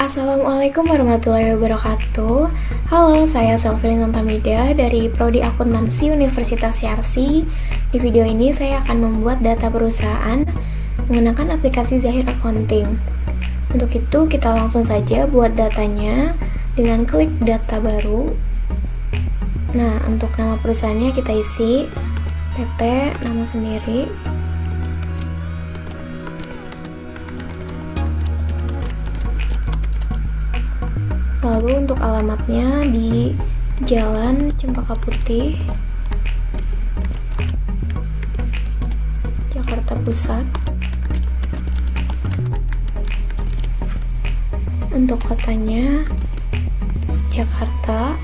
Assalamualaikum warahmatullahi wabarakatuh. Halo, saya Selfie Tantamida dari Prodi Akuntansi Universitas Yarsi. Di video ini saya akan membuat data perusahaan menggunakan aplikasi Zahir Accounting. Untuk itu kita langsung saja buat datanya dengan klik data baru. Nah, untuk nama perusahaannya kita isi PT, nama sendiri. Lalu untuk alamatnya di Jalan Cempaka Putih, Jakarta Pusat. Untuk kotanya Jakarta,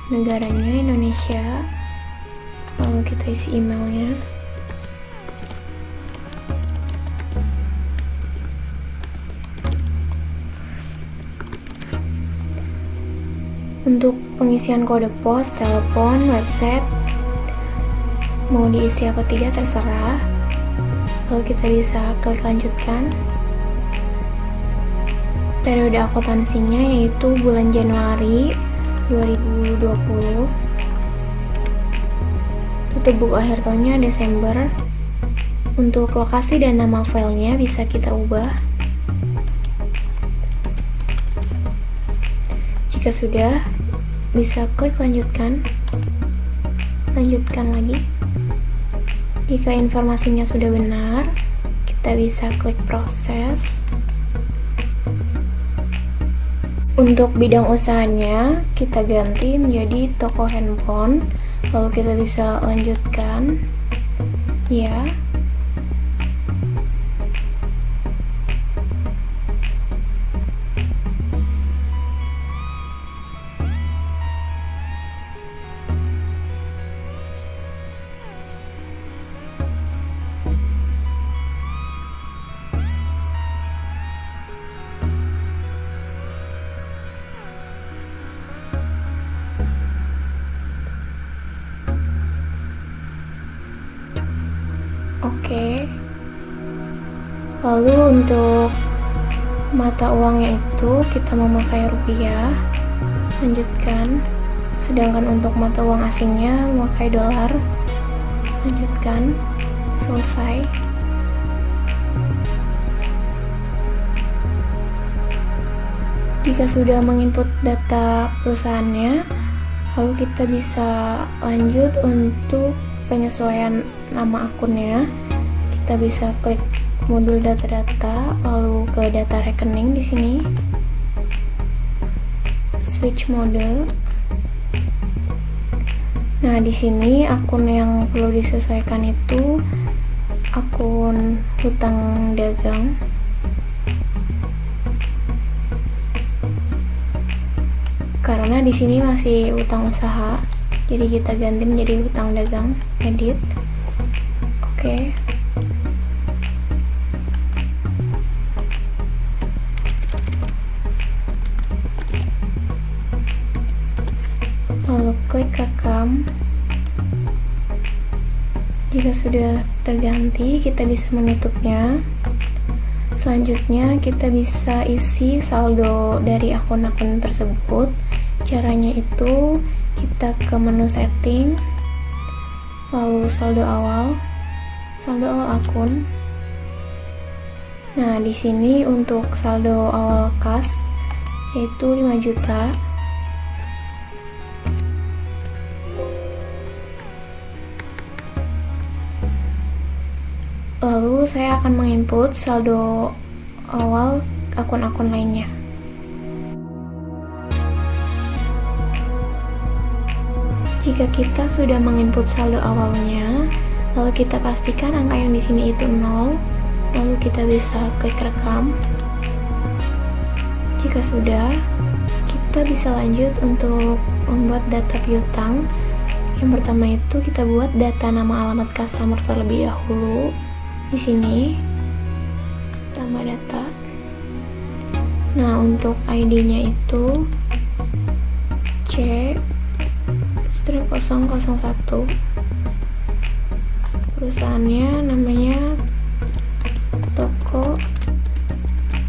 negaranya Indonesia. Lalu kita isi emailnya. Untuk pengisian kode pos, telepon, website, mau diisi apa tidak terserah. Lalu kita bisa klik lanjutkan. Periode akuntansinya yaitu bulan Januari 2020. Tutup buku akhir tahunnya Desember. Untuk lokasi dan nama filenya bisa kita ubah. Jika sudah, bisa klik lanjutkan lagi. Jika informasinya sudah benar, kita bisa klik proses. Untuk bidang usahanya kita ganti menjadi toko handphone, lalu kita bisa lanjutkan ya. Oke. Lalu untuk mata uangnya itu kita memakai rupiah, lanjutkan. Sedangkan untuk mata uang asingnya memakai dolar, lanjutkan. Selesai. Jika sudah menginput data perusahaannya, lalu kita bisa lanjut untuk penyesuaian nama akunnya. Kita bisa klik modul data-data, lalu ke data rekening di sini. Switch mode. Nah, di sini akun yang perlu disesuaikan itu akun hutang dagang. Karena di sini masih hutang usaha, jadi kita ganti menjadi hutang dagang. Edit. Oke. Lalu klik rekam. Jika sudah terganti, kita bisa menutupnya. Selanjutnya kita bisa isi saldo dari akun-akun tersebut. Caranya itu kita ke menu setting, lalu saldo awal akun. Nah, di sini untuk saldo awal kas yaitu 5 juta. Lalu saya akan menginput saldo awal akun-akun lainnya. Jika kita sudah menginput saldo awalnya, lalu kita pastikan angka yang di sini itu 0, lalu kita bisa klik rekam. Jika sudah, kita bisa lanjut untuk membuat data piutang. Yang pertama itu kita buat data nama alamat customer terlebih dahulu. Di sini tambah data. Nah, untuk ID-nya itu C-001. Perusahaannya namanya Toko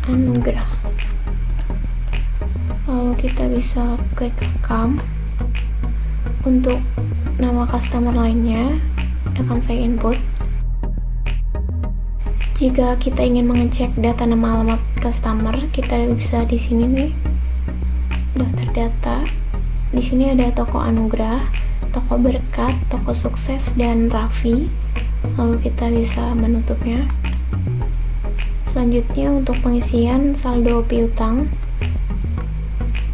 Anugrah. kita bisa klik rekam. Untuk nama customer lainnya akan saya input. Jika kita ingin mengecek data nama alamat customer, kita bisa di sini nih, daftar data. Di sini ada toko Anugrah, toko Berkat, toko Sukses, dan Raffi. Lalu kita bisa menutupnya. Selanjutnya untuk pengisian saldo piutang,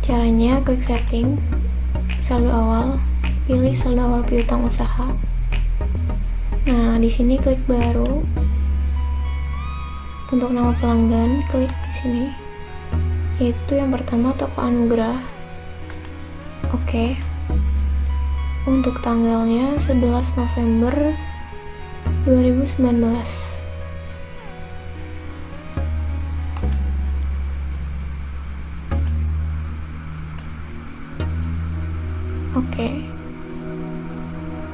caranya klik setting, saldo awal, pilih saldo awal piutang usaha. Nah, di sini klik baru. Untuk nama pelanggan, klik di sini. Yaitu yang pertama toko Anugrah. Oke. Untuk tanggalnya 11 November 2019. Oke.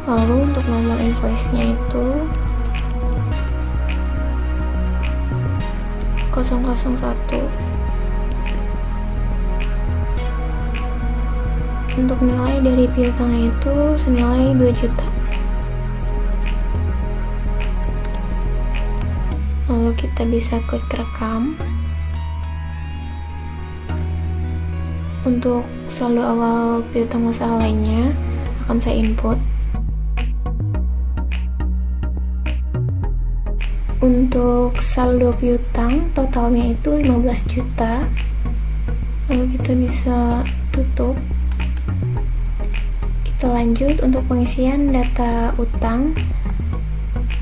Lalu untuk nomor invoice-nya itu 001. Untuk nilai dari piutangnya itu senilai 2 juta. Lalu kita bisa klik rekam. Untuk saldo awal piutang usaha lainnya akan saya input. Untuk saldo piutang totalnya itu 15 juta. Lalu kita bisa tutup. Kita lanjut untuk pengisian data utang.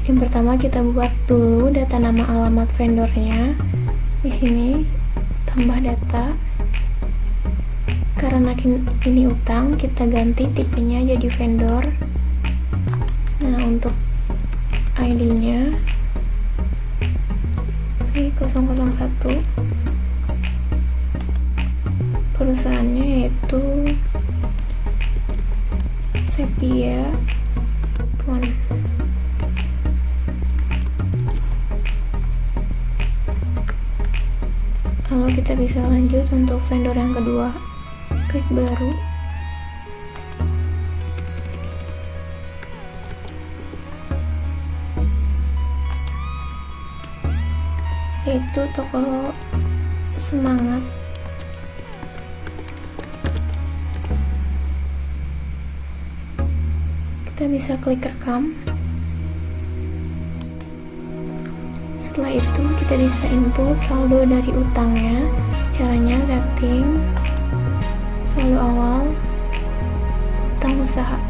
Yang pertama kita buat dulu data nama alamat vendornya. Di sini tambah data. Karena ini utang, kita ganti tipenya jadi vendor. Nah, untuk ID-nya ini 001. Perusahaannya yaitu Sepia Pon. Lalu kita bisa lanjut untuk vendor yang kedua. Klik baru. Yaitu toko Semangat. Kita bisa klik rekam. Setelah itu kita bisa input saldo dari utangnya. Caranya setting saldo awal utang usaha.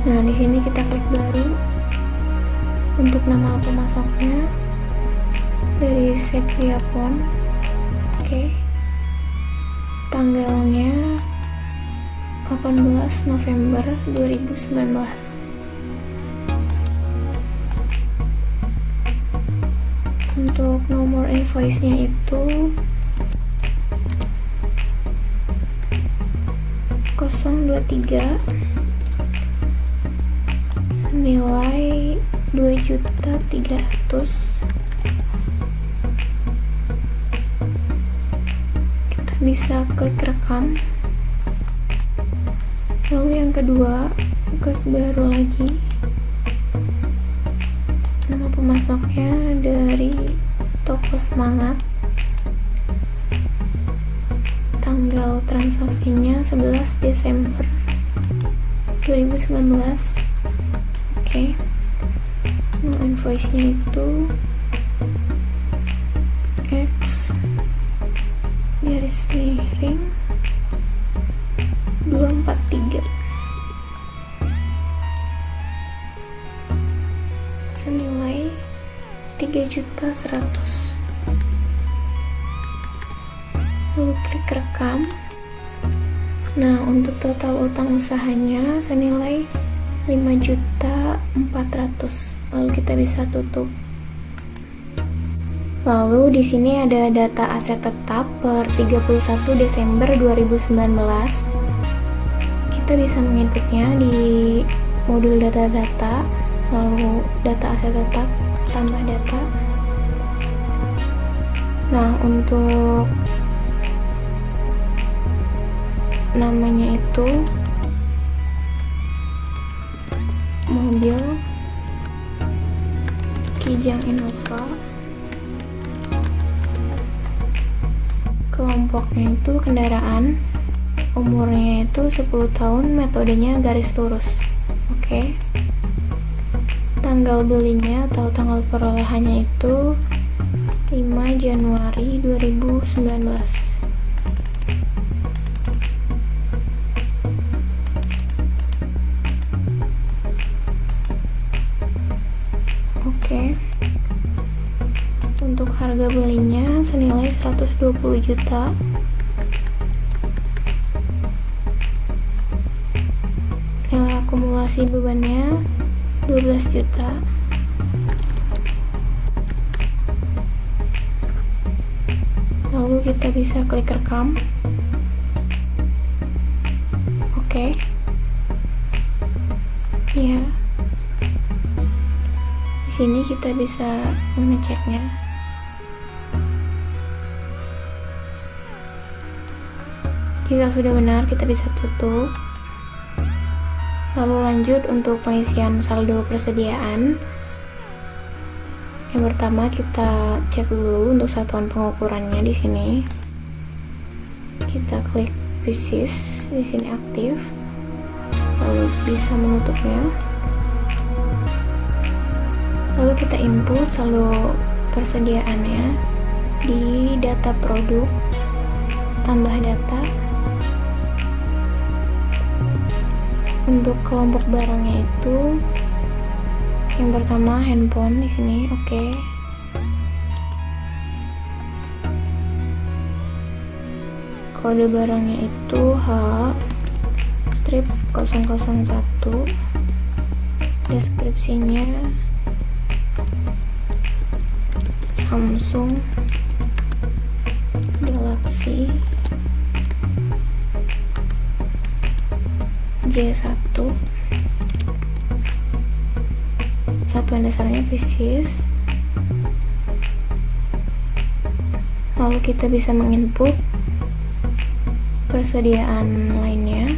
Nah, di sini kita klik baru. Untuk nama pemasoknya dari Sepia Pon. Oke. Tanggalnya 18 November 2019. Untuk nomor invoice-nya itu 023 senilai 2.300.000. Kita bisa klik rekam. Lalu yang kedua, klik baru lagi. Nama pemasoknya dari toko Semangat. Tanggal transaksinya 11 Desember 2019. Oke. Nah, invoice-nya itu X garis miring 243 senilai 3.100.000. Lalu klik rekam. Nah, untuk total utang usahanya senilai 5.400.000. Lalu kita bisa tutup. Lalu di sini ada data aset tetap per 31 Desember 2019. Kita bisa menginputnya di modul data-data, lalu data aset tetap, tambah data. Nah, untuk namanya itu mobil Kijang Innova. Kelompoknya itu kendaraan, umurnya itu 10 tahun, metodenya garis lurus. Oke. Tanggal belinya atau tanggal perolehannya itu 5 Januari 2019. Oke. Untuk harga belinya senilai 120 juta. Nilai akumulasi bebannya 12 juta. Lalu kita bisa klik rekam. Oke. Ya. Di sini kita bisa mengeceknya. Jika sudah benar, kita bisa tutup. Lalu lanjut untuk pengisian saldo persediaan. Yang pertama kita cek dulu untuk satuan pengukurannya di sini. Kita klik precis, di sini aktif. Lalu bisa menutupnya. Lalu kita input saldo persediaannya di data produk, tambah data. Untuk kelompok barangnya itu yang pertama handphone di sini. Oke. Kode barangnya itu H strip 001. Deskripsinya Samsung Galaxy J1. Satuan dasarnya precis. Lalu kita bisa menginput persediaan lainnya.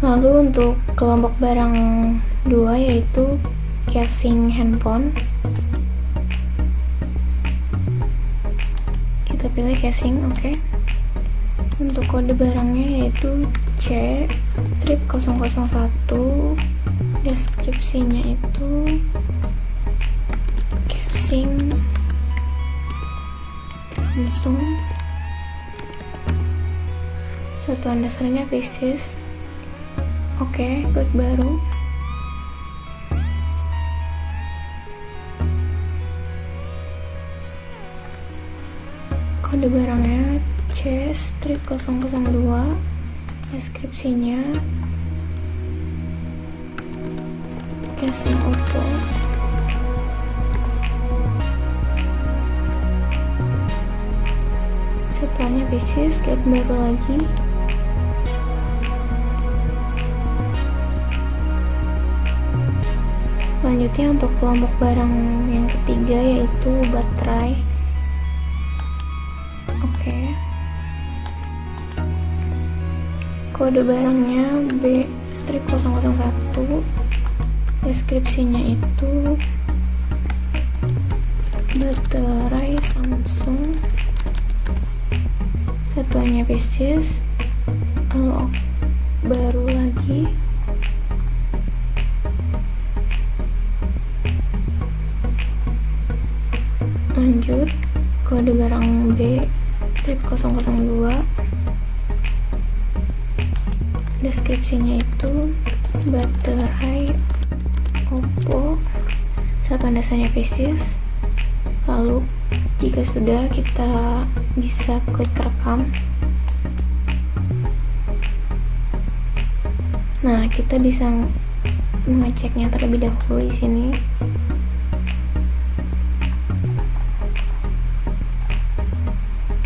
Lalu untuk kelompok barang 2 yaitu casing handphone. Kita pilih casing, oke. Untuk kode barangnya yaitu C strip 001. Deskripsinya itu casing Samsung. Satuan dasarnya pieces. Oke, klik baru. Kode barangnya C strip 002. Deskripsinya casing Oppo. Satuannya pieces, klik baru lagi. Selanjutnya untuk kelompok barang yang ketiga yaitu baterai. Oke. Kode barangnya B strip 001. Deskripsinya itu baterai Samsung. Satuannya pieces. Lalu baru lagi. Lanjut, kode barang B strip 002. Deskripsinya itu baterai Oppo. Satuan dasarnya pieces. Lalu jika sudah, kita bisa klik rekam. Nah, kita bisa mengeceknya terlebih dahulu di sini.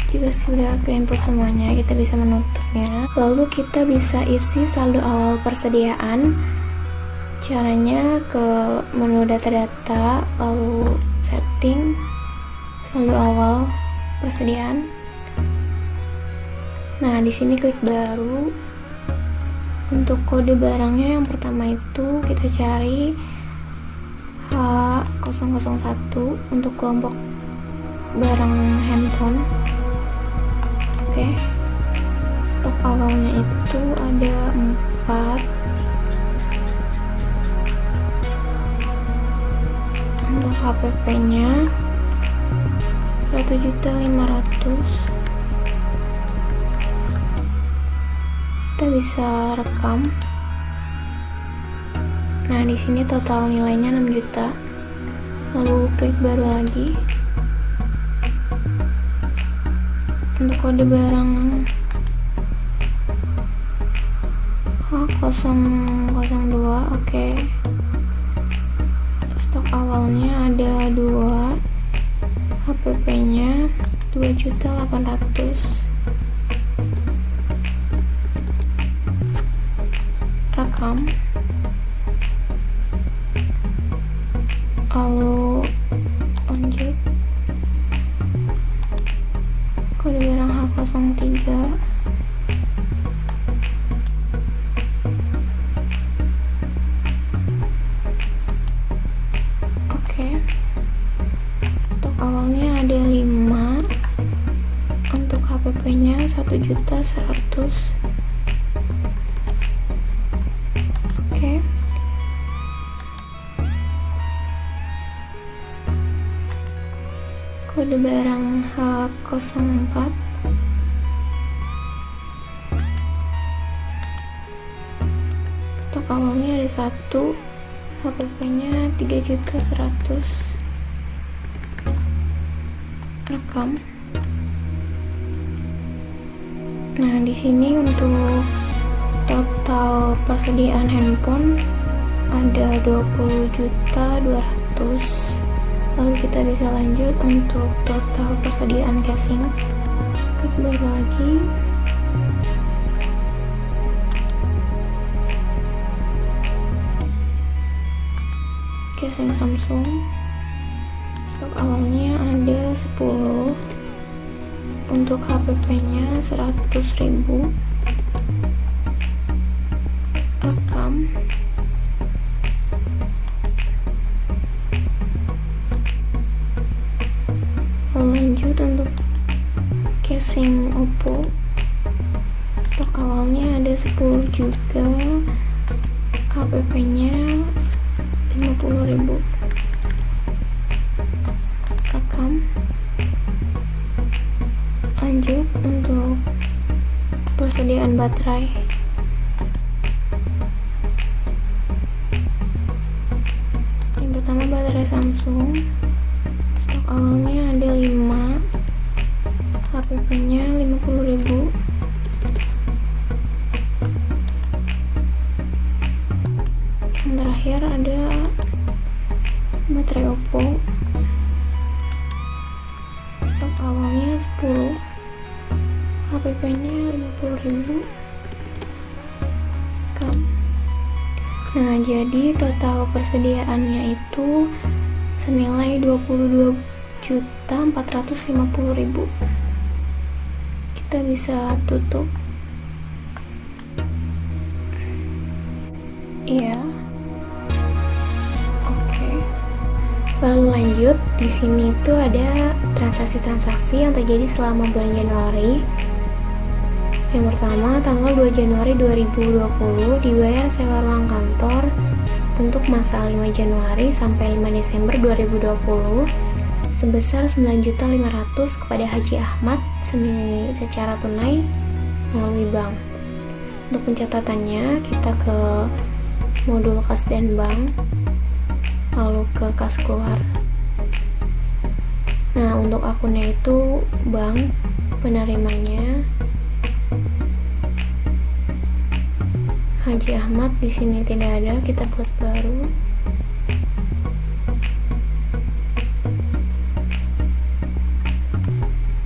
Jika sudah ke input semuanya, kita bisa menutupnya. Lalu kita bisa isi saldo awal persediaan. Caranya ke menu data-data, lalu setting, saldo awal persediaan. di sini klik baru. Untuk kode barangnya yang pertama itu kita cari H001 untuk kelompok barang handphone. Oke. Stok awalnya itu ada 4. Untuk HPP-nya 1.500.000. Kita bisa rekam. Nah, di sini total nilainya 6 juta. Lalu klik baru lagi. Untuk kode barang H002, oke. Stok awalnya ada 2, HPP-nya 2.800.000. Rekam. Lalu lanjut. Kode barang H03. Oke. Stok awalnya ada 5. Untuk HPP-nya 1.100.000. Oke. Kode barang H04. Stok awalnya ada 1, HPP-nya 3.100.000. Rekam. Nah, di sini untuk total persediaan handphone ada 20.200.000. Lalu kita bisa lanjut untuk total persediaan casing. Klik baru lagi. Casing Samsung. Stok awalnya ada 10. Untuk HPP-nya 100.000. Rekam. Lanjut untuk casing Oppo. Stok awalnya ada 10 juga, HPP-nya 50.000. Rekam. Lanjut untuk persediaan baterai. Yang pertama baterai Samsung. Stok awalnya ada 5, HPP-nya 50.000. Yang terakhir ada baterai Oppo. Stok awalnya 10, HPP-nya 50.000. Nah, jadi total persediaannya itu senilai 22.450.000. Kita bisa tutup. Iya. Oke. Lalu lanjut, di sini tuh ada transaksi-transaksi yang terjadi selama bulan Januari. Yang pertama, tanggal 2 Januari 2020 dibayar sewa ruang kantor untuk masa 5 Januari sampai 5 Desember 2020 sebesar 9.500.000 kepada Haji Ahmad secara tunai melalui bank. Untuk pencatatannya, kita ke modul kas dan bank, lalu ke kas keluar. Nah, untuk akunnya itu bank, penerimanya Haji Ahmad, di sini tidak ada, kita buat baru.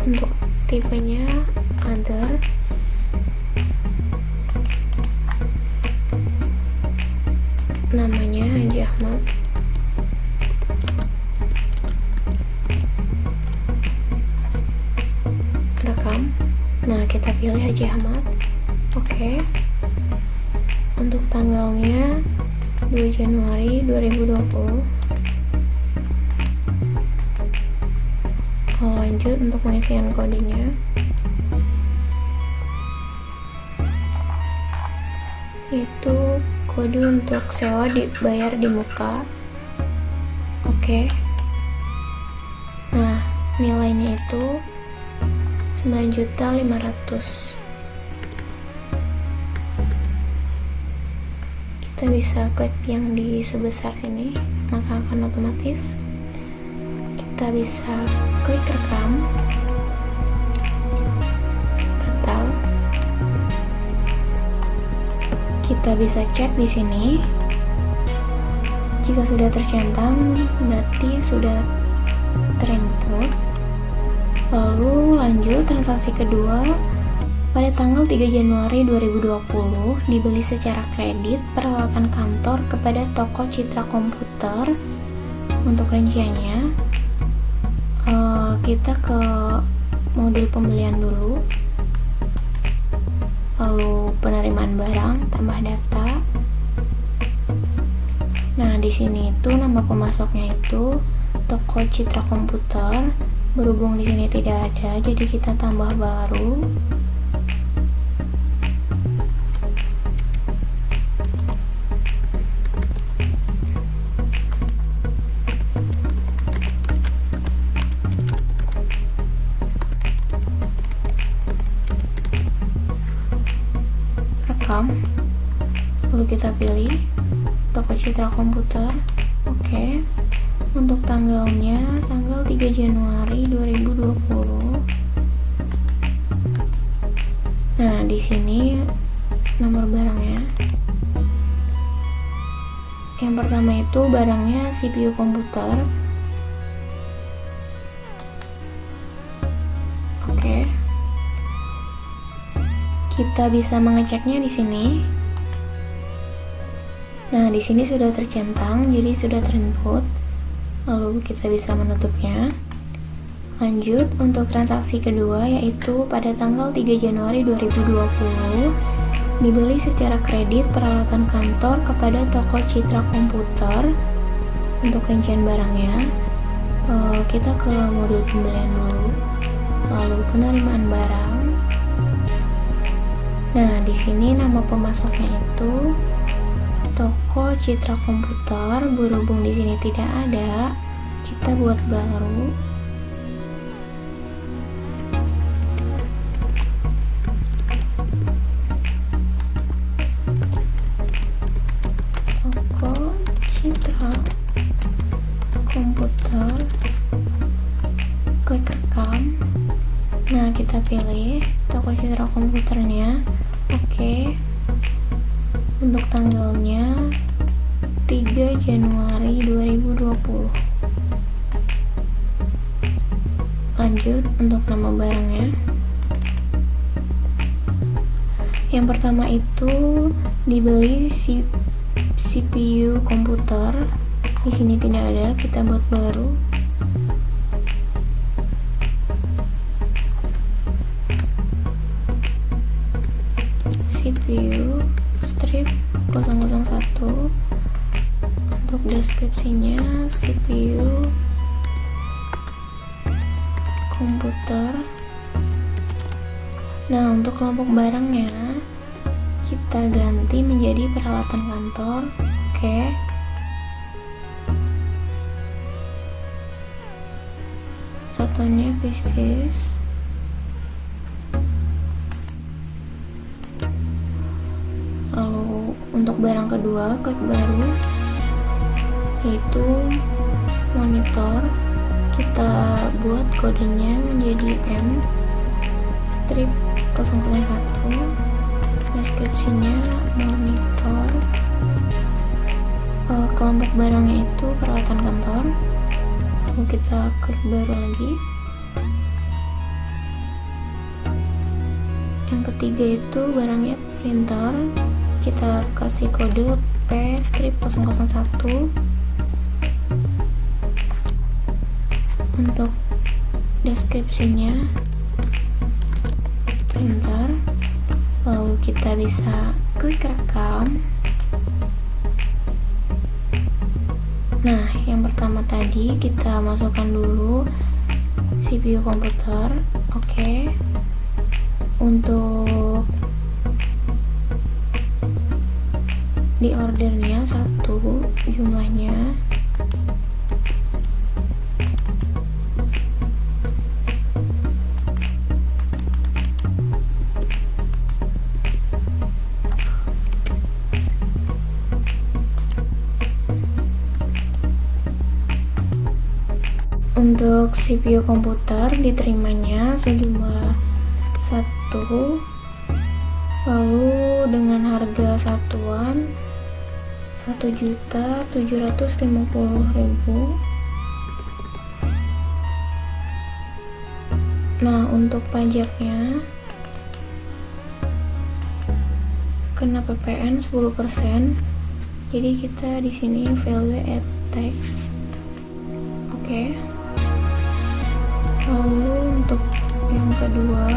Untuk tipenya other. Namanya Haji Ahmad. Rekam. Nah, kita pilih Haji Ahmad. Oke. Untuk tanggalnya 2 Januari 2020. Lanjut untuk pengisian kodenya. Itu kode untuk sewa dibayar di muka. Oke. Nah, nilainya itu 9.500.000. Kita bisa klik yang di sebesar ini, maka akan otomatis. Kita bisa klik rekam, batal. Kita bisa cek di sini. Jika sudah tercentang, berarti sudah terinput. Lalu lanjut transaksi kedua. Pada tanggal 3 Januari 2020 dibeli secara kredit peralatan kantor kepada toko Citra Komputer. Untuk rinciannya, kita ke modul pembelian dulu, lalu penerimaan barang, tambah data. Nah, di sini itu nama pemasoknya itu toko Citra Komputer. Berhubung di sini tidak ada, jadi kita tambah baru. Lalu kita pilih toko Citra Komputer. Oke. Untuk tanggalnya tanggal 3 Januari 2020. Nah, di sini nomor barangnya. Yang pertama itu barangnya CPU komputer. Oke. Kita bisa mengeceknya di sini. Nah, di sini sudah tercentang, jadi sudah terinput. Lalu kita bisa menutupnya. Lanjut untuk transaksi kedua, yaitu pada tanggal 3 Januari 2020 dibeli secara kredit peralatan kantor kepada toko Citra Komputer. Untuk rincian barangnya, kita ke modul pembelian dulu, lalu penerimaan barang. Nah, di sini nama pemasoknya itu toko Citra Komputer. Berhubung di sini tidak ada, kita buat baru. Toko Citra Komputer. Klik rekam. Nah, kita pilih toko Citra Komputernya. Oke. Untuk tanggalnya 3 Januari 2020. Lanjut untuk nama barangnya. Yang pertama itu dibeli CPU komputer. Di sini tidak ada, kita buat baru. CPU strip 001. Untuk deskripsinya CPU komputer. Nah, untuk kelompok barangnya kita ganti menjadi peralatan kantor. Oke. Contohnya bisnis. Lalu untuk barang kedua, klik baru, yaitu monitor. Kita buat kodenya menjadi M strip 001. Deskripsinya monitor. Kelompok barangnya itu peralatan kantor. Lalu kita klik baru lagi. Yang ketiga itu barangnya printer. Kita kasih kode P strip 001. Untuk deskripsinya printer, lalu kita bisa klik rekam. Nah, yang pertama tadi kita masukkan dulu CPU komputer. Oke. Untuk di ordernya 1 jumlahnya. Untuk CPU komputer diterimanya sejumlah 1, lalu dengan harga satuan 1.750.000. Nah, untuk pajaknya kena PPN 10%. Jadi kita di sini value add tax. Oke. Lalu untuk yang kedua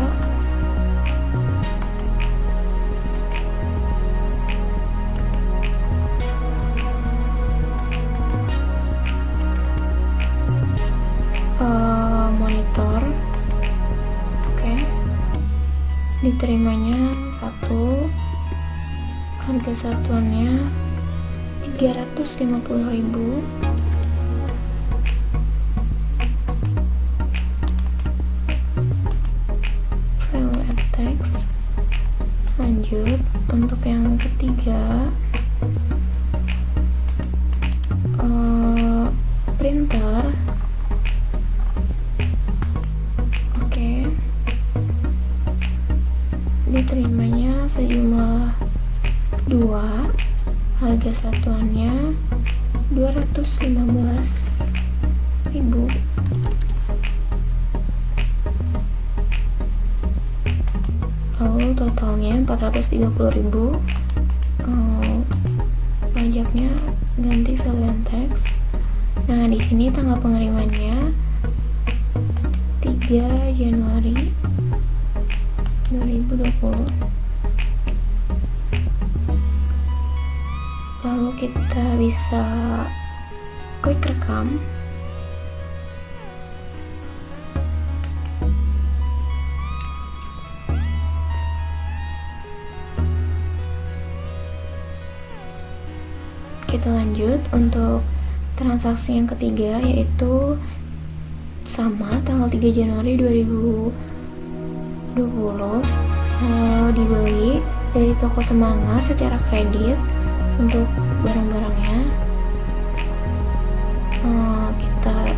monitor. Oke. Diterimanya 1, harga satuannya 350.000. Lanjut, untuk yang ketiga printer. Oke. Diterimanya sejumlah 2, harga satuannya 215.000. Lalu totalnya 430.000. Pajaknya ganti value add tax. Nah, di sini tanggal pengirimannya 3 Januari 2020. Lalu kita bisa klik rekam. Kita lanjut untuk transaksi yang ketiga, yaitu sama tanggal 3 Januari 2020, dibeli dari toko Semangat secara kredit untuk barang-barangnya. Kita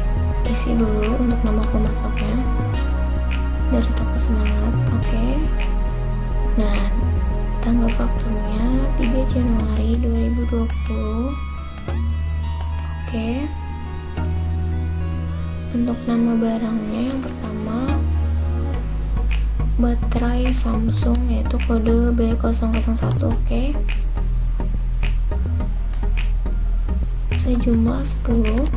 isi dulu untuk nama pemasoknya dari toko Semangat. Oke. Nah, tanggal fakturnya 3 Januari 2020. Oke. Untuk nama barangnya yang pertama baterai Samsung, yaitu kode B001. Oke. Sejumlah 10.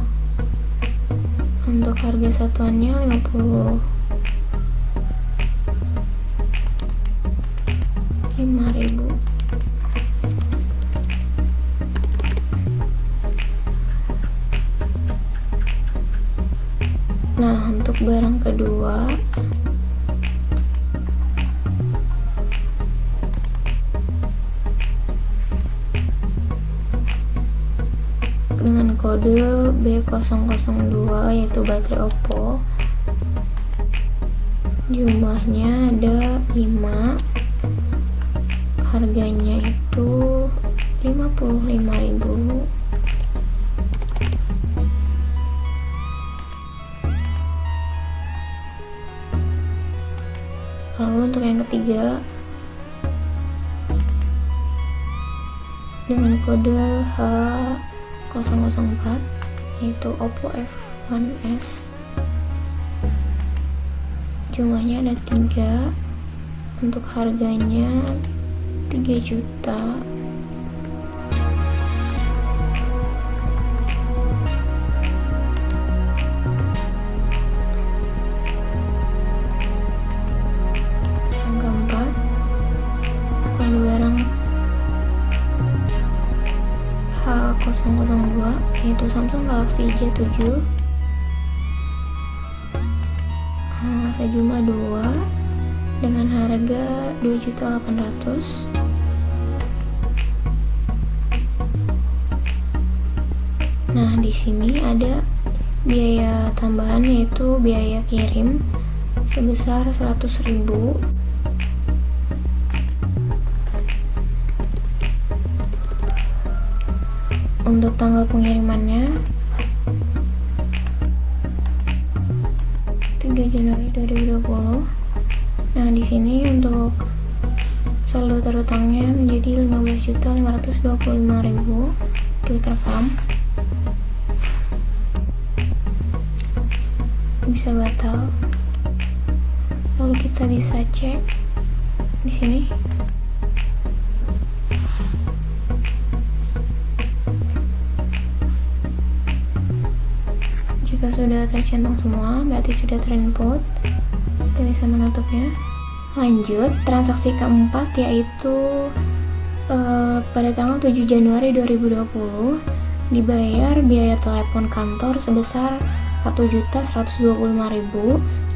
Untuk harga satuannya 50.000. Nah, untuk barang kedua dengan kode B002, yaitu baterai Oppo. Jumlahnya ada 5, harganya itu 55.000. Lalu untuk yang ketiga dengan kode H004, yaitu Oppo F1s. Jumlahnya ada 3, untuk harganya 3 juta. Yang Galaxy J7 sejumlah 2 dengan harga 2.800.000. Nah, di sini ada biaya tambahan, yaitu biaya kirim sebesar 100.000. Untuk tanggal pengirimannya 3 Januari 2020. Nah, di sini untuk saldo terutangnya menjadi 15.525.000. Klik rekam. Bisa batal. Lalu kita bisa cek di sini. Jika sudah tercentang semua, berarti sudah terinput. Kita bisa menutupnya. Lanjut, transaksi keempat yaitu pada tanggal 7 Januari 2020 dibayar biaya telepon kantor sebesar 1.125.000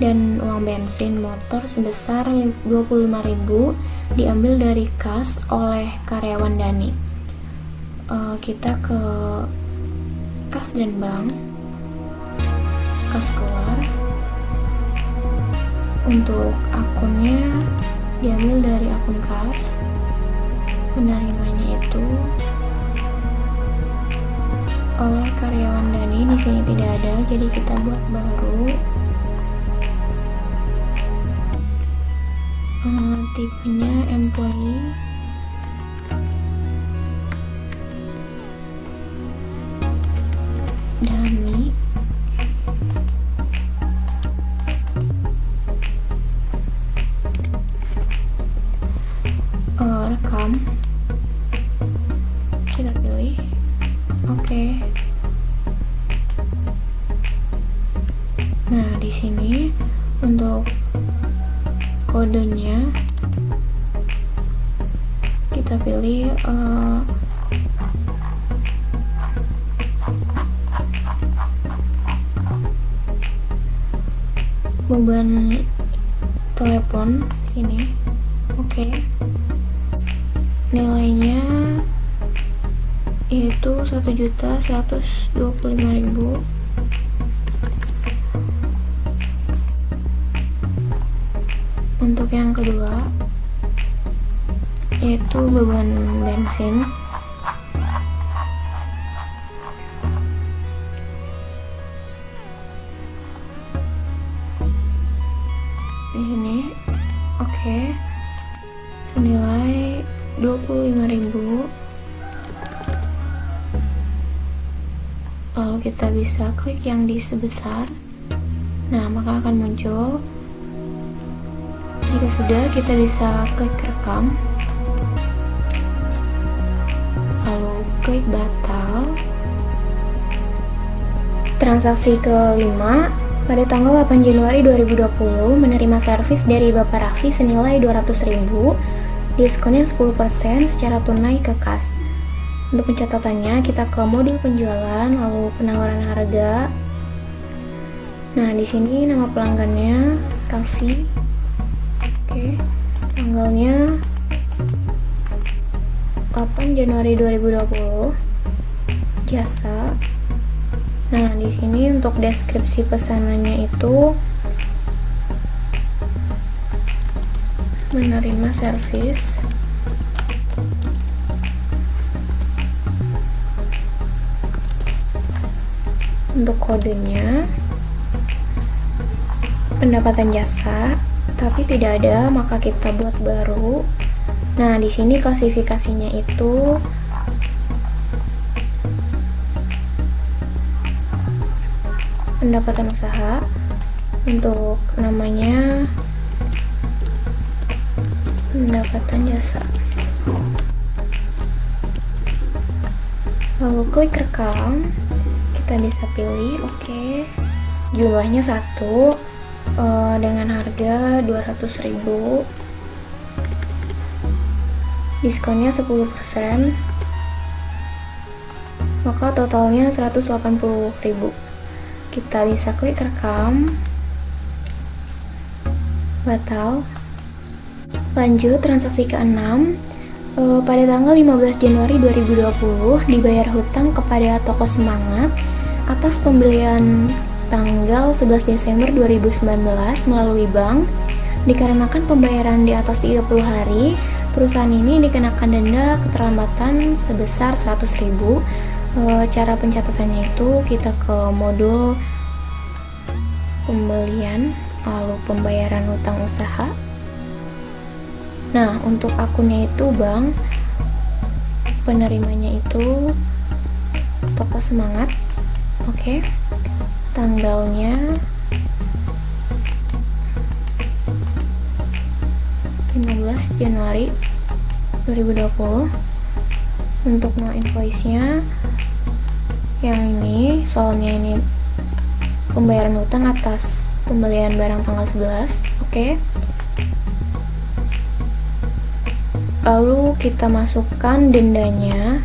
dan uang bensin motor sebesar 25.000 diambil dari kas oleh karyawan Dani. Kita ke kas dan bank. Kas keluar. Untuk akunnya diambil dari akun kas. Penerimanya itu oleh karyawan Dani. Di sini tidak ada, jadi kita buat baru. Tipenya employee. Dani. Rekam. Kita pilih. Oke. Nah, di sini untuk kodenya kita pilih beban telepon ini. Oke. Nilainya yaitu 1.125.000. Untuk yang kedua yaitu beban bensin. Di sini, oke. Senilai 25.000. Lalu kita bisa klik yang di sebesar. Nah, maka akan muncul. Jika sudah, kita bisa klik rekam. Lalu klik batal. Transaksi kelima, pada tanggal 8 Januari 2020 menerima servis dari Bapak Raffi senilai 200.000, diskonnya 10% secara tunai ke kas. Untuk pencatatannya, kita ke modul penjualan, lalu penawaran harga. Nah, di sini nama pelanggannya Raffi. Oke, tanggalnya 8 Januari 2020. Jasa. Nah, di sini untuk deskripsi pesanannya itu menerima servis. Untuk kodenya pendapatan jasa, tapi tidak ada, maka kita buat baru. Nah, di sini klasifikasinya itu pendapatan usaha. Untuk namanya pendapatan jasa. Lalu klik rekam. Kita bisa pilih oke. Jumlahnya 1 dengan harga 200.000. Diskonnya 10%. maka totalnya 180.000. Kita bisa klik rekam, batal. Lanjut transaksi ke-6. Pada tanggal 15 Januari 2020 dibayar hutang kepada Toko Semangat atas pembelian tanggal 11 Desember 2019 melalui bank. Dikarenakan pembayaran di atas 30 hari, perusahaan ini dikenakan denda keterlambatan sebesar 100.000. Cara pencatatannya itu kita ke modul pembelian, lalu pembayaran hutang usaha. Nah, untuk akunnya itu bank, penerimanya itu Toko Semangat. Oke. Tanggalnya 15 Januari 2020. Untuk no invoice-nya yang ini, soalnya ini pembayaran hutang atas pembelian barang tanggal 11. Oke. Lalu kita masukkan dendanya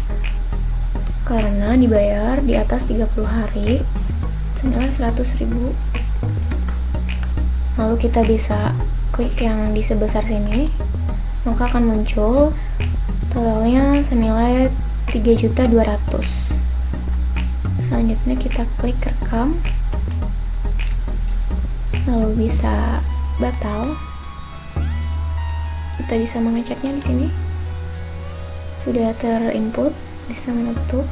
karena dibayar di atas 30 hari senilai 100.000. Lalu kita bisa klik yang di sebesar sini, maka akan muncul totalnya senilai 3.200.000. Selanjutnya kita klik rekam, lalu bisa batal. Kita bisa mengeceknya di sini. Sudah terinput, bisa menutup.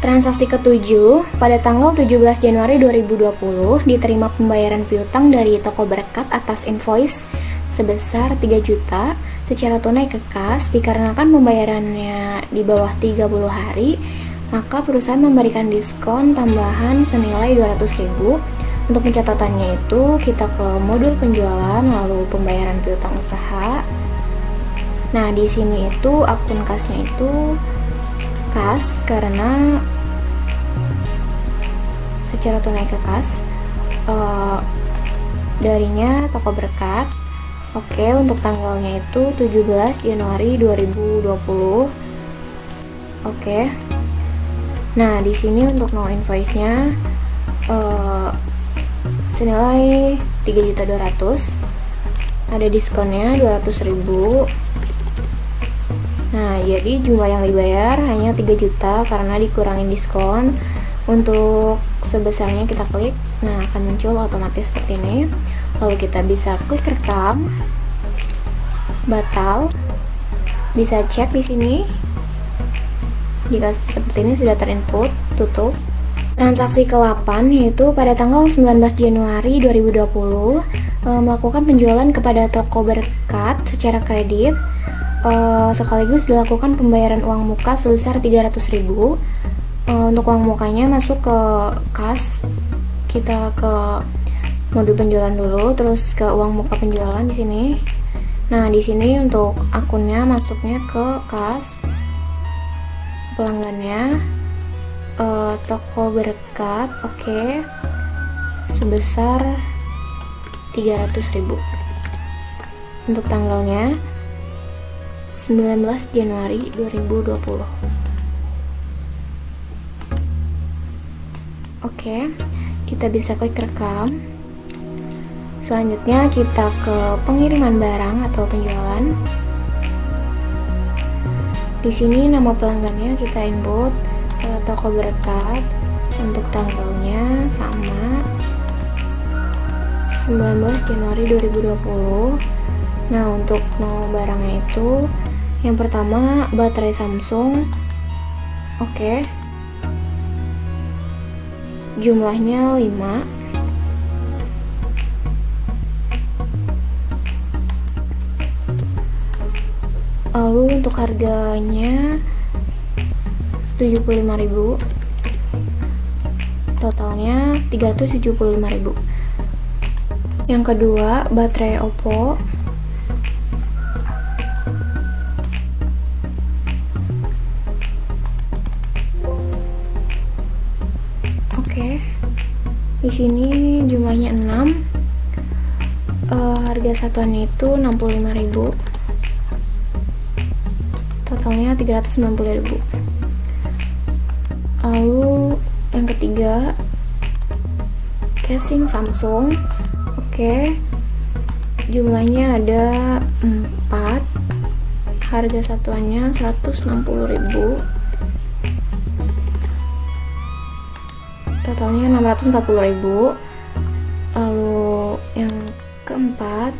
Transaksi ke-7, pada tanggal 17 Januari 2020 diterima pembayaran piutang dari Toko Berkat atas invoice sebesar 3 juta secara tunai ke kas. Dikarenakan pembayarannya di bawah 30 hari, maka perusahaan memberikan diskon tambahan senilai 200.000. Untuk pencatatannya itu kita ke modul penjualan, lalu pembayaran piutang usaha. Nah, di sini itu akun kasnya itu kas karena secara tunai ke kas. Darinya Toko Berkat. Oke, untuk tanggalnya itu 17 Januari 2020. Oke. Nah, di sini untuk no invoice-nya senilai 3.200.000. Ada diskonnya 200.000. Nah, jadi jumlah yang dibayar hanya 3 juta karena dikurangin diskon. Untuk sebesarnya kita klik, nah akan muncul otomatis seperti ini. Lalu kita bisa klik rekam, batal. Bisa cek di sini. Jika seperti ini sudah terinput, tutup. Transaksi ke-8 yaitu pada tanggal 19 Januari 2020 melakukan penjualan kepada Toko Berkat secara kredit, sekaligus dilakukan pembayaran uang muka sebesar 300.000. Untuk uang mukanya masuk ke kas, kita ke modul penjualan dulu, terus ke uang muka penjualan di sini. Nah, di sini untuk akunnya masuknya ke kas, pelanggannya Toko Berkat. Oke. Sebesar 300.000. Untuk tanggalnya 19 Januari 2020. Oke, kita bisa klik rekam. Selanjutnya kita ke pengiriman barang atau penjualan. Di sini nama pelanggannya kita input Toko Berkat. Untuk tanggalnya sama 19 Januari 2020. Nah, untuk mau barangnya itu yang pertama baterai Samsung. Oke. Jumlahnya 5. Lalu untuk harganya 75.000. Totalnya 375.000. Yang kedua, baterai Oppo. Oke. Di sini jumlahnya 6. Harga satuannya itu 65.000. Totalnya 390.000. Lalu yang ketiga, casing Samsung. Oke, jumlahnya ada 4, harga satuannya 160.000, totalnya 640.000. Lalu yang keempat,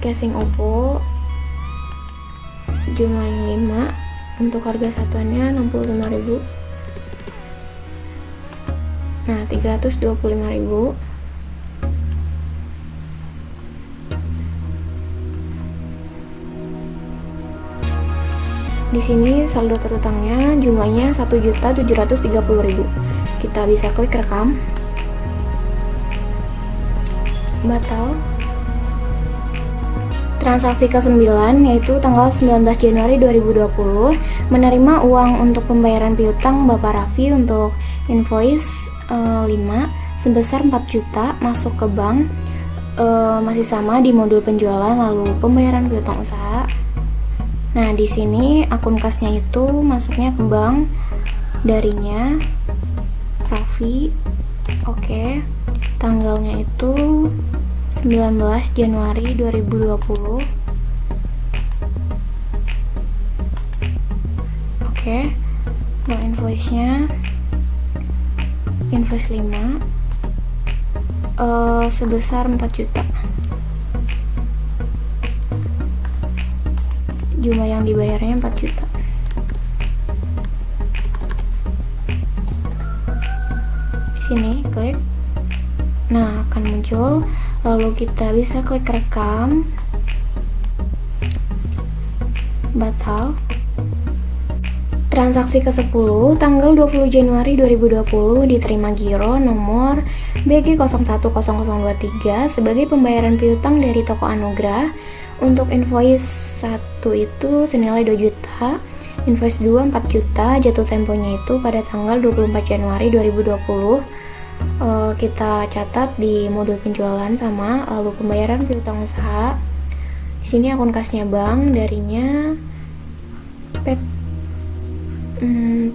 casing Oppo, jumlahnya 5, untuk harga satuannya 65.000. Nah, 325.000. Di sini saldo terutangnya jumlahnya 1.730.000. Kita bisa klik rekam. Batal. Transaksi ke-9 yaitu tanggal 19 Januari 2020, menerima uang untuk pembayaran piutang Bapak Raffi untuk invoice 5 sebesar 4 juta masuk ke bank, masih sama di modul penjualan, lalu pembayaran piutang usaha. Nah, di sini akun kasnya itu masuknya ke bank, darinya Raffi. Oke, tanggalnya itu 19 Januari 2020. Oke, nah invoice-nya invoice 5 sebesar 4 juta. Jumlah yang dibayarnya 4 juta. Di sini klik. Nah, akan muncul. Lalu kita bisa klik rekam. Batal. Transaksi ke-10 tanggal 20 Januari 2020 diterima giro nomor BG010023 sebagai pembayaran piutang dari toko Anugrah. Untuk invoice 1 itu senilai 2 juta, invoice 2 4 juta, jatuh temponya itu pada tanggal 24 Januari 2020. Kita catat di modul penjualan sama, lalu pembayaran piutang usaha. Di sini akun kasnya bank, darinya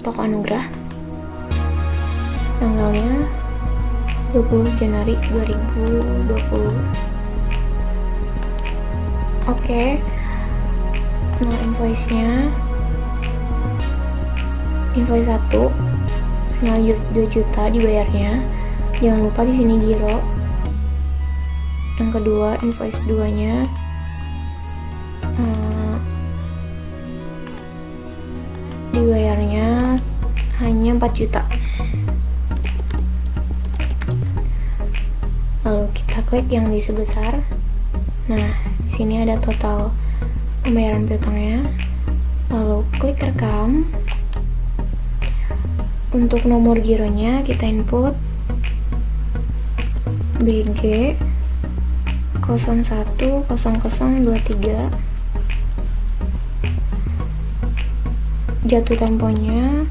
toko Anugrah. Tanggalnya 20 Januari 2020. Oke. Nah, invoice-nya invoice 1 senilai 2 juta dibayarnya. Jangan lupa di sini giro. Yang kedua, invoice 2-nya dibayarnya hanya 4 juta. Lalu kita klik yang di sebesar. Nah, di sini ada total pembayaran piutangnya. Lalu klik rekam. Untuk nomor gironya kita input BG 010023. Jatuh temponya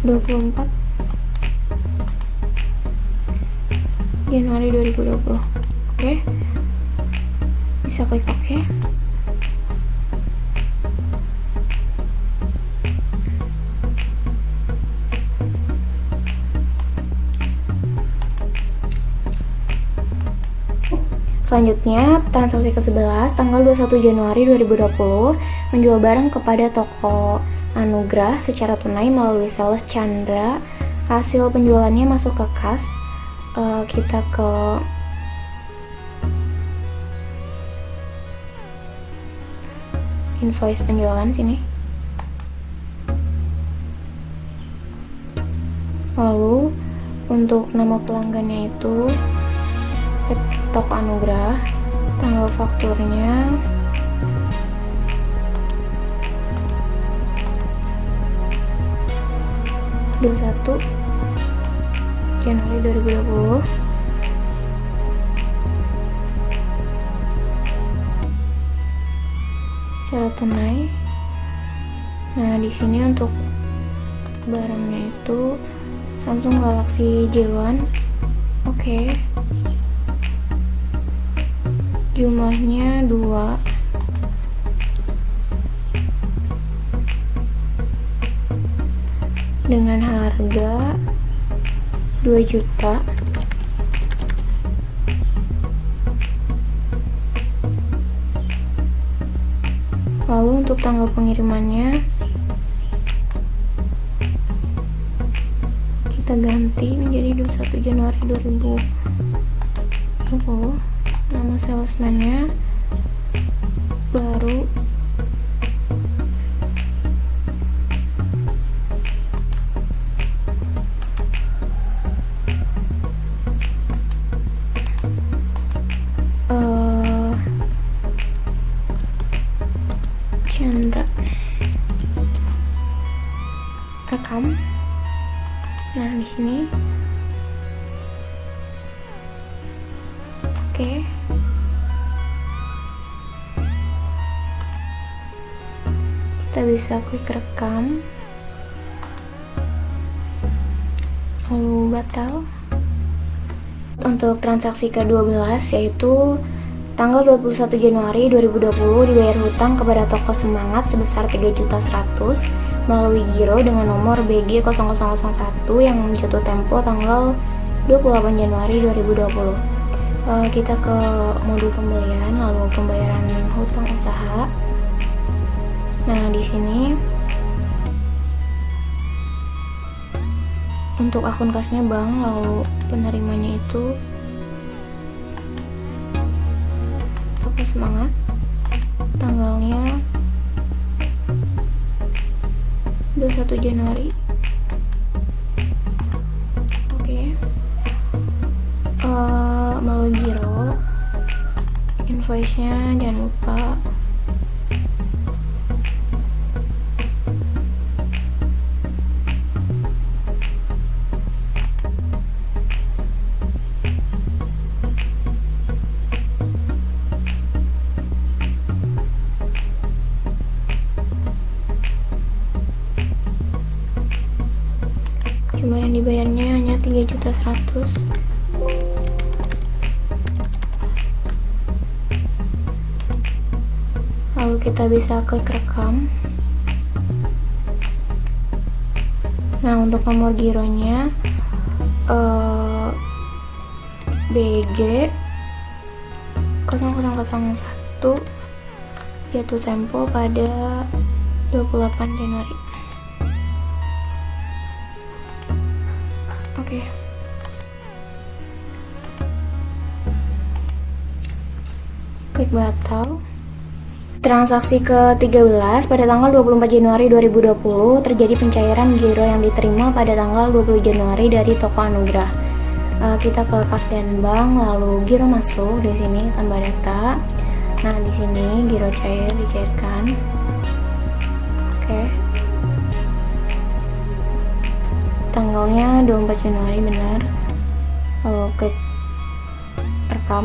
24 Januari 2020. Oke. Bisa klik oke. Selanjutnya, transaksi ke-11 tanggal 21 Januari 2020 menjual barang kepada toko Anugrah secara tunai melalui sales Chandra. Hasil penjualannya masuk ke kas. Kita ke invoice penjualan sini. Lalu untuk nama pelanggannya itu toko Anugrah, tanggal fakturnya 21 Januari 2020. Secara tunai. Nah, di sini untuk barangnya itu Samsung Galaxy J1. Oke. Jumlahnya 2. dengan harga 2 juta. Lalu untuk tanggal pengirimannya kita ganti menjadi 21 Januari 2020. Nama salesman-nya baru. Chandra. Rekam. Nah, di sini. Oke. Kita bisa klik rekam. Lalu batal. Untuk transaksi ke-12 yaitu tanggal 21 Januari 2020 dibayar hutang kepada toko Semangat sebesar 3.100.000 melalui giro dengan nomor BG 0001 yang jatuh tempo tanggal 28 Januari 2020. Kita ke modul pembelian lalu pembayaran hutang usaha. Nah, di sini untuk akun kasnya bank, lalu penerimanya itu toko Semangat, tanggalnya 21 Januari. Oke. Melalui giro, invoice-nya jangan lupa. Cuma yang dibayarnya hanya 3.100.000. Lalu kita bisa klik rekam. Nah, untuk nomor gironya BG 0001 jatuh tempo pada 28 Januari. Oke. Klik batal. Transaksi ke-13 pada tanggal 24 Januari 2020 terjadi pencairan giro yang diterima pada tanggal 20 Januari dari toko Anugrah. Kita ke kas dan bank, lalu giro masuk di sini tambah data. Nah, di sini giro cair dicairkan. Oke. Tanggalnya 24 Januari benar. Lalu klik rekam.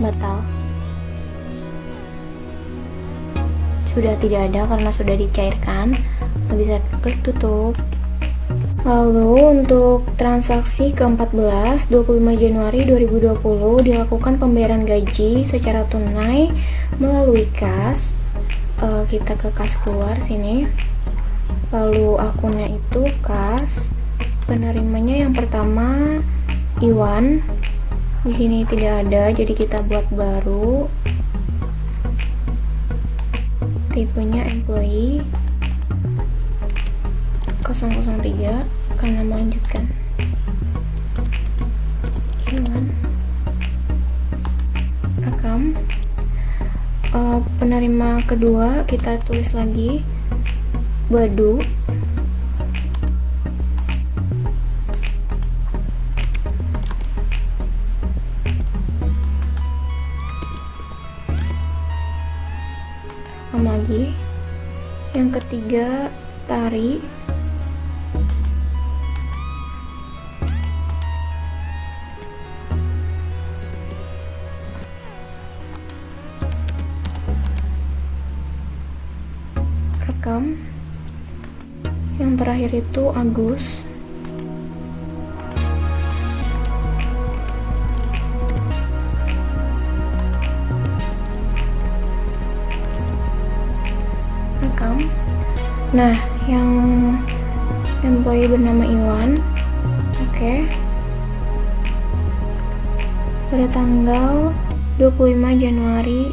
Batal. Sudah tidak ada karena sudah dicairkan. Bisa klik tutup. Lalu untuk transaksi ke-14 25 Januari 2020 dilakukan pembayaran gaji secara tunai melalui kas. Kita ke kas keluar sini. Lalu akunnya itu kas. Penerimanya yang pertama Iwan. Di sini tidak ada, jadi kita buat baru. Tipenya employee 003 karena melanjutkan. Iwan. Rekam. Penerima kedua kita tulis lagi Badu. Lagi. Yang ketiga Tari. Rekam. Yang terakhir itu Agus. Nah, yang employee bernama Iwan. Oke. Pada tanggal 25 Januari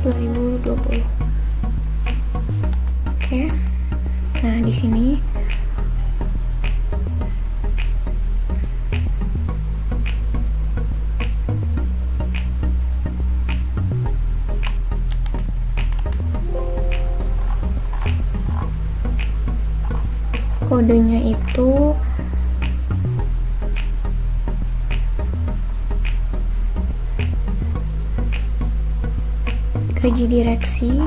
2020. Oke. Nah, di sini kodenya itu gaji direksi,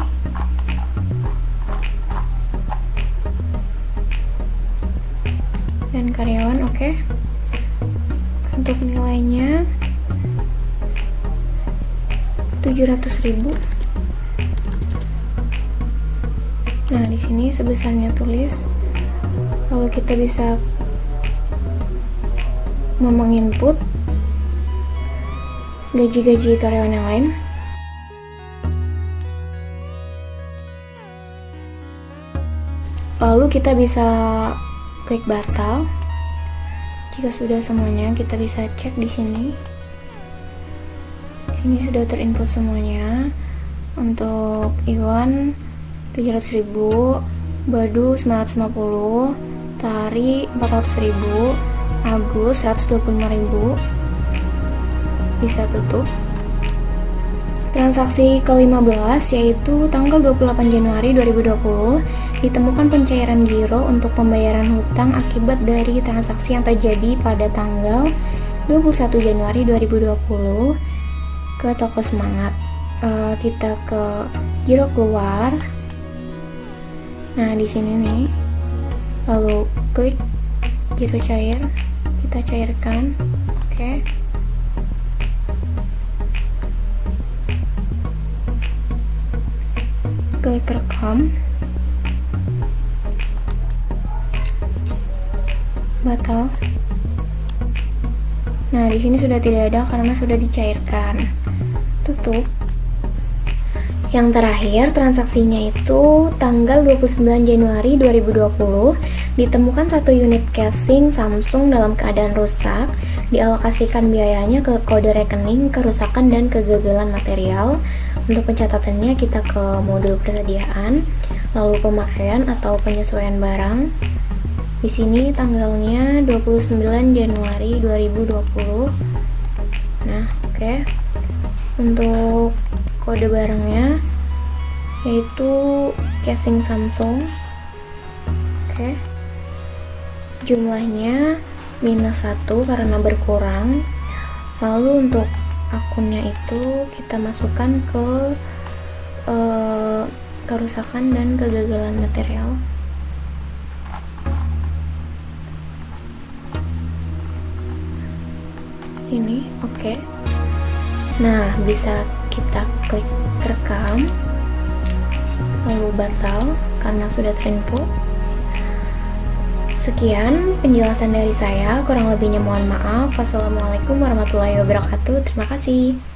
dan karyawan. Oke. Untuk nilainya 700.000. Nah, di sini sebesarnya tulis. Lalu kita bisa menginput gaji-gaji karyawan yang lain. Lalu kita bisa klik batal. Jika sudah semuanya, kita bisa cek di sini. Di sini sudah terinput semuanya. Untuk Iwan 700.000, Badu 950, Tari 400.000, Agus 125.000. Bisa tutup. Transaksi ke-15 yaitu tanggal 28 Januari 2020 ditemukan pencairan giro untuk pembayaran hutang akibat dari transaksi yang terjadi pada tanggal 21 Januari 2020 ke toko Semangat. Kita ke giro keluar. Nah, di sini nih. Lalu klik giro cair, kita cairkan. Oke. Klik rekam. Batal. Nah, di sini sudah tidak ada karena sudah dicairkan. Tutup. Yang terakhir, transaksinya itu tanggal 29 Januari 2020 ditemukan satu unit casing Samsung dalam keadaan rusak, dialokasikan biayanya ke kode rekening, kerusakan dan kegagalan material. Untuk pencatatannya kita ke modul persediaan, lalu pemakaian atau penyesuaian barang. Di sini tanggalnya 29 Januari 2020. Nah, oke. Untuk kode barangnya yaitu casing Samsung. Oke. Jumlahnya -1 karena berkurang. Lalu untuk akunnya itu kita masukkan ke kerusakan dan kegagalan material. Ini oke. Nah, bisa kita klik rekam lalu batal karena sudah terinput. Sekian penjelasan dari saya, kurang lebihnya mohon maaf. Wassalamualaikum warahmatullahi wabarakatuh. Terima kasih.